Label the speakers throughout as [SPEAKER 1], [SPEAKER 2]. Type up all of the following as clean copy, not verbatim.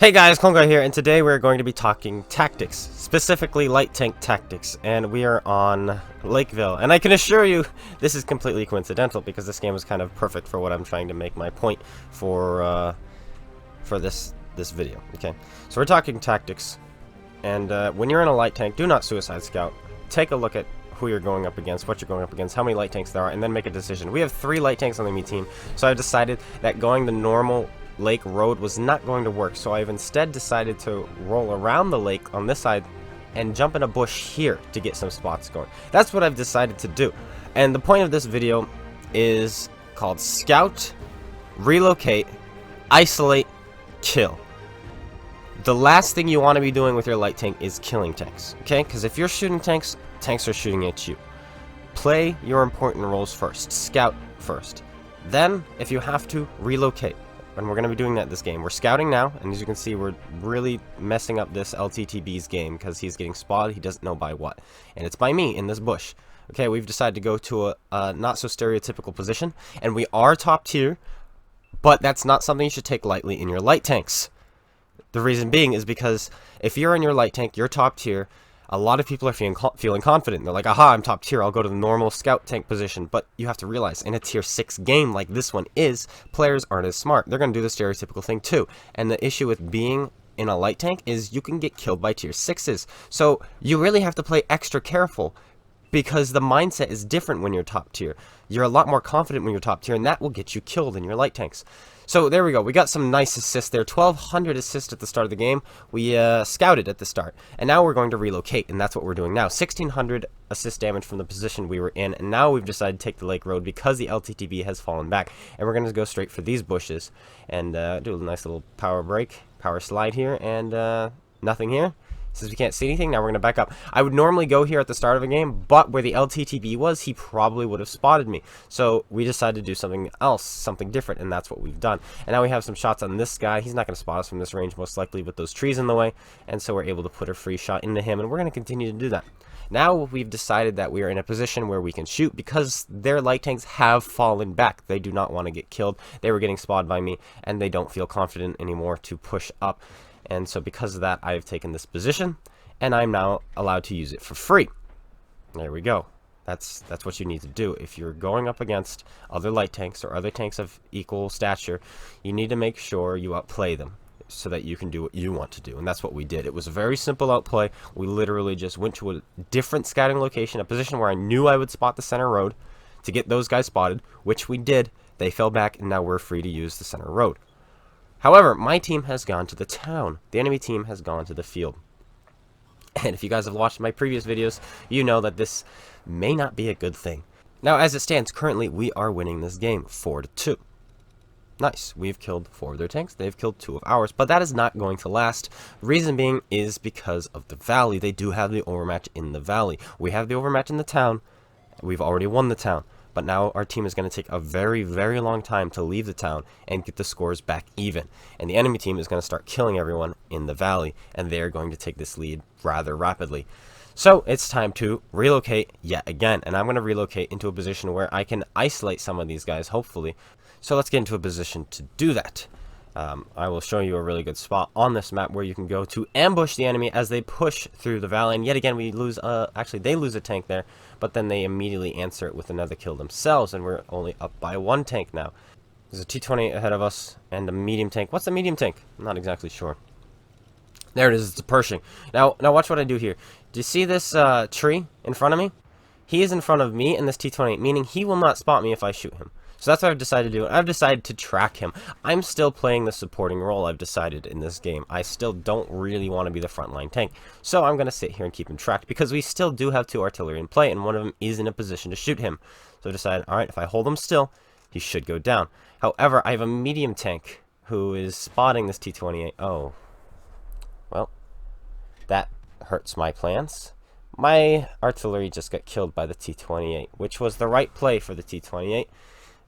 [SPEAKER 1] Hey guys, Konga here, and today we're going to be talking tactics, specifically light tank tactics, and we are on Lakeville. And I can assure you, this is completely coincidental because this game is kind of perfect for what I'm trying to make my point for this video. Okay, so we're talking tactics, and when you're in a light tank, do not suicide scout. Take a look at who you're going up against, what you're going up against, how many light tanks there are, and then make a decision. We have 3 light tanks on the enemy team, so I decided that going the normal lake road was not going to work, so I've instead decided to roll around the lake on this side and jump in a bush here to get some spots going. That's what I've decided to do, and the point of this video is called Scout, Relocate, Isolate, Kill. The last thing you want to be doing with your light tank is killing tanks, okay? Because if you're shooting tanks, tanks are shooting at you. Play your important roles first. Scout first. Then, if you have to, relocate. And we're going to be doing that this game. We're scouting now, and as you can see, we're really messing up this LTTB's game because he's getting spotted. He doesn't know by what. And it's by me in this bush. Okay, we've decided to go to a not so stereotypical position, and we are top tier, but that's not something you should take lightly in your light tanks. The reason being is because if you're in your light tank, you're top tier, a lot of people are feeling confident. They're like, aha, I'm top tier, I'll go to the normal scout tank position. But you have to realize, in a tier 6 game like this one is, players aren't as smart. They're going to do the stereotypical thing too. And the issue with being in a light tank is you can get killed by tier 6s. So you really have to play extra careful, because the mindset is different when you're top tier. You're a lot more confident when you're top tier, and that will get you killed in your light tanks. So there we go. We got some nice assists there. 1,200 assists at the start of the game. We scouted at the start, and now we're going to relocate, and that's what we're doing now. 1,600 assist damage from the position we were in, and now we've decided to take the lake road because the LTTB has fallen back, and we're going to go straight for these bushes and do a nice little power break, power slide here, and nothing here. Since we can't see anything, now we're going to back up. I would normally go here at the start of a game, but where the LTTB was, he probably would have spotted me. So we decided to do something else, something different, and that's what we've done. And now we have some shots on this guy. He's not going to spot us from this range, most likely, with those trees in the way. And so we're able to put a free shot into him, and we're going to continue to do that. Now we've decided that we are in a position where we can shoot because their light tanks have fallen back. They do not want to get killed. They were getting spotted by me, and they don't feel confident anymore to push up. And so because of that, I've taken this position, and I'm now allowed to use it for free. There we go. That's what you need to do. If you're going up against other light tanks or other tanks of equal stature, you need to make sure you outplay them so that you can do what you want to do. And that's what we did. It was a very simple outplay. We literally just went to a different scouting location, a position where I knew I would spot the center road to get those guys spotted, which we did. They fell back, and now we're free to use the center road. However, my team has gone to the town. The enemy team has gone to the field. And if you guys have watched my previous videos, you know that this may not be a good thing. Now, as it stands, currently, we are winning this game 4-2. Nice. We've killed 4 of their tanks. They've killed 2 of ours. But that is not going to last. Reason being is because of the valley. They do have the overmatch in the valley. We have the overmatch in the town. We've already won the town. But now our team is going to take a very, very long time to leave the town and get the scores back even. And the enemy team is going to start killing everyone in the valley, and they're going to take this lead rather rapidly. So it's time to relocate yet again, and I'm going to relocate into a position where I can isolate some of these guys, hopefully. So let's get into a position to do that. I will show you a really good spot on this map where you can go to ambush the enemy as they push through the valley. And yet again, we lose, actually they lose a tank there, but then they immediately answer it with another kill themselves, and we're only up by 1 tank now. There's a T-28 ahead of us and a medium tank. What's the medium tank? I'm not exactly sure. There it is, it's a Pershing. Now watch what I do here. Do you see this tree in front of me? He is in front of me and this T-28, meaning he will not spot me if I shoot him. So that's what I've decided to do. I've decided to track him. I'm still playing the supporting role, I've decided, in this game. I still don't really want to be the frontline tank. So I'm going to sit here and keep him tracked because we still do have 2 artillery in play, and one of them is in a position to shoot him. So I decided, alright, if I hold him still, he should go down. However, I have a medium tank who is spotting this T-28. Oh. Well, that hurts my plans. My artillery just got killed by the T-28, which was the right play for the T-28.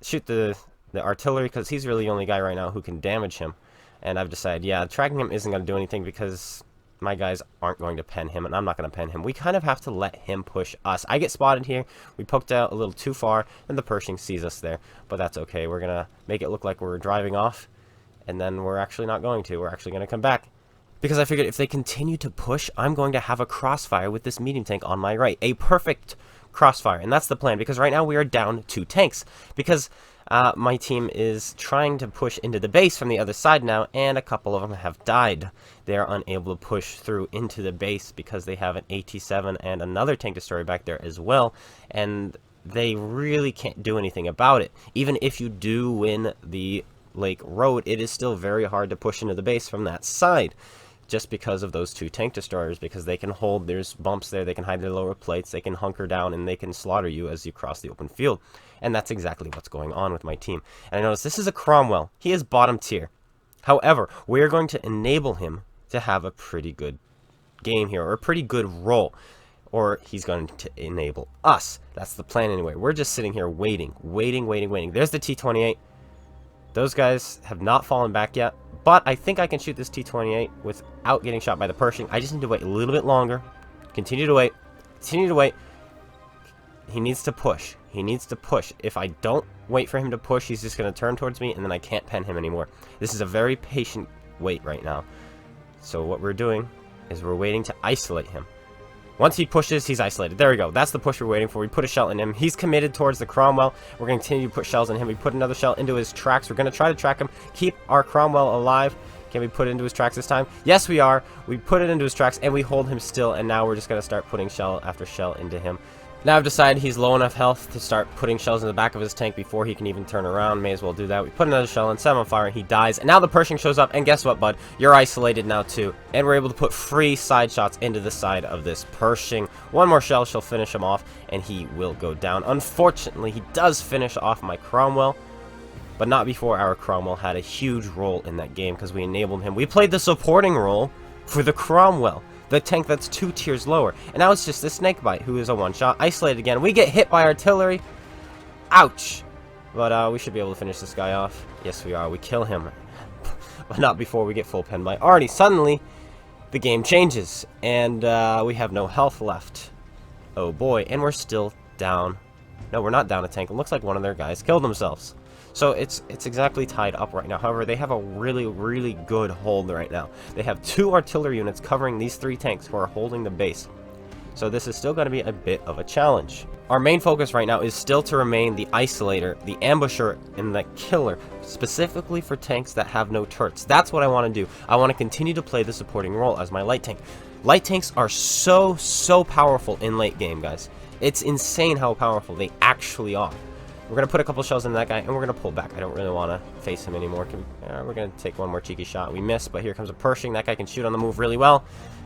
[SPEAKER 1] Shoot the the artillery, because he's really the only guy right now who can damage him. And I've decided, yeah, tracking him isn't going to do anything because my guys aren't going to pen him, and I'm not going to pen him. We kind of have to let him push us. I get spotted here. We poked out a little too far, and the Pershing sees us there. But that's okay. We're going to make it look like we're driving off, and then we're actually not going to. We're actually going to come back. Because I figured if they continue to push, I'm going to have a crossfire with this medium tank on my right. A perfect crossfire, and that's the plan, because right now we are down 2 tanks. Because my team is trying to push into the base from the other side now, and a couple of them have died. They are unable to push through into the base because they have an AT-7 and another tank destroyer back there as well, and they really can't do anything about it. Even if you do win the Lake Road, it is still very hard to push into the base from that side, just because of those 2 tank destroyers, because they can hold, there's bumps there, they can hide their lower plates, they can hunker down, and they can slaughter you as you cross the open field. And that's exactly what's going on with my team. And I notice this is a Cromwell. He is bottom tier. However, we're going to enable him to have a pretty good game here, or a pretty good roll. Or he's going to enable us. That's the plan anyway. We're just sitting here waiting. There's the T-28. Those guys have not fallen back yet, but I think I can shoot this T-28 without getting shot by the Pershing. I just need to wait a little bit longer. Continue to wait. He needs to push. If I don't wait for him to push, he's just going to turn towards me, and then I can't pen him anymore. This is a very patient wait right now. So what we're doing is we're waiting to isolate him. Once he pushes, he's isolated. There we go. That's the push we're waiting for. We put a shell in him. He's committed towards the Cromwell. We're going to continue to put shells in him. We put another shell into his tracks. We're going to try to track him, keep our Cromwell alive. Can we put it into his tracks this time? Yes, we are. We put it into his tracks, and we hold him still, and now we're just going to start putting shell after shell into him. Now I've decided he's low enough health to start putting shells in the back of his tank before he can even turn around. May as well do that. We put another shell in, set him on fire, and he dies. And now the Pershing shows up, and guess what, bud? You're isolated now, too. And we're able to put free side shots into the side of this Pershing. One more shell shall finish him off, and he will go down. Unfortunately, he does finish off my Cromwell, but not before our Cromwell had a huge role in that game, because we enabled him. We played the supporting role for the Cromwell, the tank that's 2 tiers lower. And now it's just the Snakebite, who is a one-shot. Isolated again. We get hit by artillery. Ouch. But we should be able to finish this guy off. Yes, we are. We kill him. But not before we get full pen by Arnie. Suddenly, the game changes. And we have no health left. Oh boy. And we're still down. No, we're not down a tank. It looks like one of their guys killed themselves. So it's exactly tied up right now. However, they have a really good hold right now. They have 2 artillery units covering these 3 tanks who are holding the base. So this is still going to be a bit of a challenge. Our main focus right now is still to remain the isolator, the ambusher, and the killer, specifically for tanks that have no turrets. That's what I want to do. I want to continue to play the supporting role as my light tank. Light tanks are so powerful in late game, guys. It's insane how powerful they actually are. We're going to put a couple shells into that guy, and we're going to pull back. I don't really want to face him anymore. We're going to take one more cheeky shot. We miss, but here comes a Pershing. That guy can shoot on the move really well,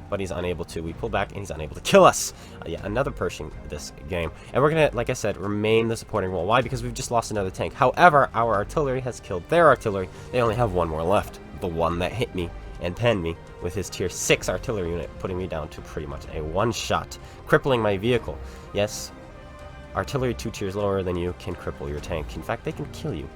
[SPEAKER 1] but he's unable to. We pull back, and he's unable to kill us. Yeah, another Pershing this game. And we're going to, like I said, remain the supporting role. Why? Because we've just lost another tank. However, our artillery has killed their artillery. They only have one more left. The one that hit me and penned me with his tier 6 artillery unit, putting me down to pretty much a one-shot, crippling my vehicle. Yes, artillery 2 tiers lower than you can cripple your tank. In fact, they can kill you.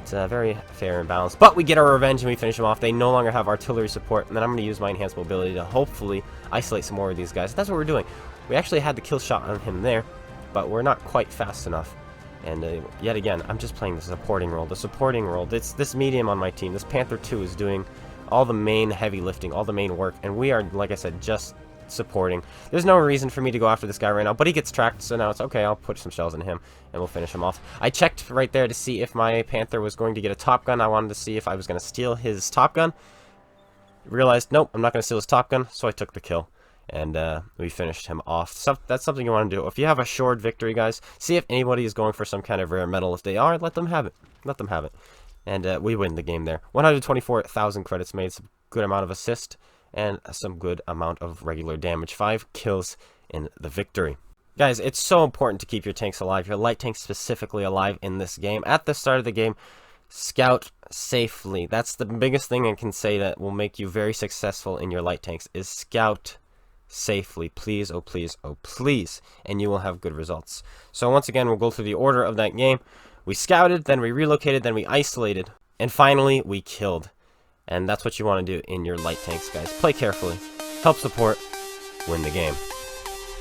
[SPEAKER 1] It's very fair and balanced. But we get our revenge and we finish them off. They no longer have artillery support. And then I'm going to use my enhanced mobility to hopefully isolate some more of these guys. That's what we're doing. We actually had the kill shot on him there, but we're not quite fast enough. And yet again, I'm just playing the supporting role. The supporting role. This medium on my team, this Panther 2, is doing all the main heavy lifting, all the main work. And we are, like I said, just supporting. There's no reason for me to go after this guy right now, but he gets tracked, so now it's okay. I'll put some shells in him and we'll finish him off. I checked right there to see if my Panther was going to get a top gun. I wanted to see if I was going to steal his top gun. Realized, nope, I'm not going to steal his top gun, so I took the kill. And we finished him off. So that's something you want to do. If you have a assured victory, guys, see if anybody is going for some kind of rare medal. If they are, let them have it. Let them have it. And we win the game there. 124,000 credits made, some good amount of assist, and some good amount of regular damage. 5 kills in the victory. Guys, it's so important to keep your tanks alive, your light tanks specifically alive in this game. At the start of the game, scout safely. That's the biggest thing I can say that will make you very successful in your light tanks, is scout safely. Please, oh please, oh please, and you will have good results. So once again, we'll go through the order of that game. We scouted, then we relocated, then we isolated, and finally we killed. And that's what you want to do in your light tanks, guys. Play carefully, help support, win the game.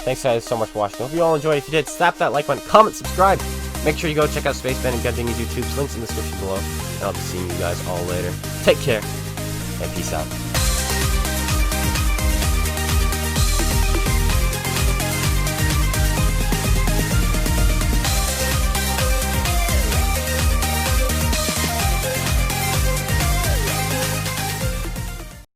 [SPEAKER 1] Thanks guys so much for watching. Hope you all enjoyed. If you did, slap that like button, comment, subscribe. Make sure you go check out Spaceman and GotADingy's YouTube's links in the description below. And I'll be seeing you guys all later. Take care, and peace out.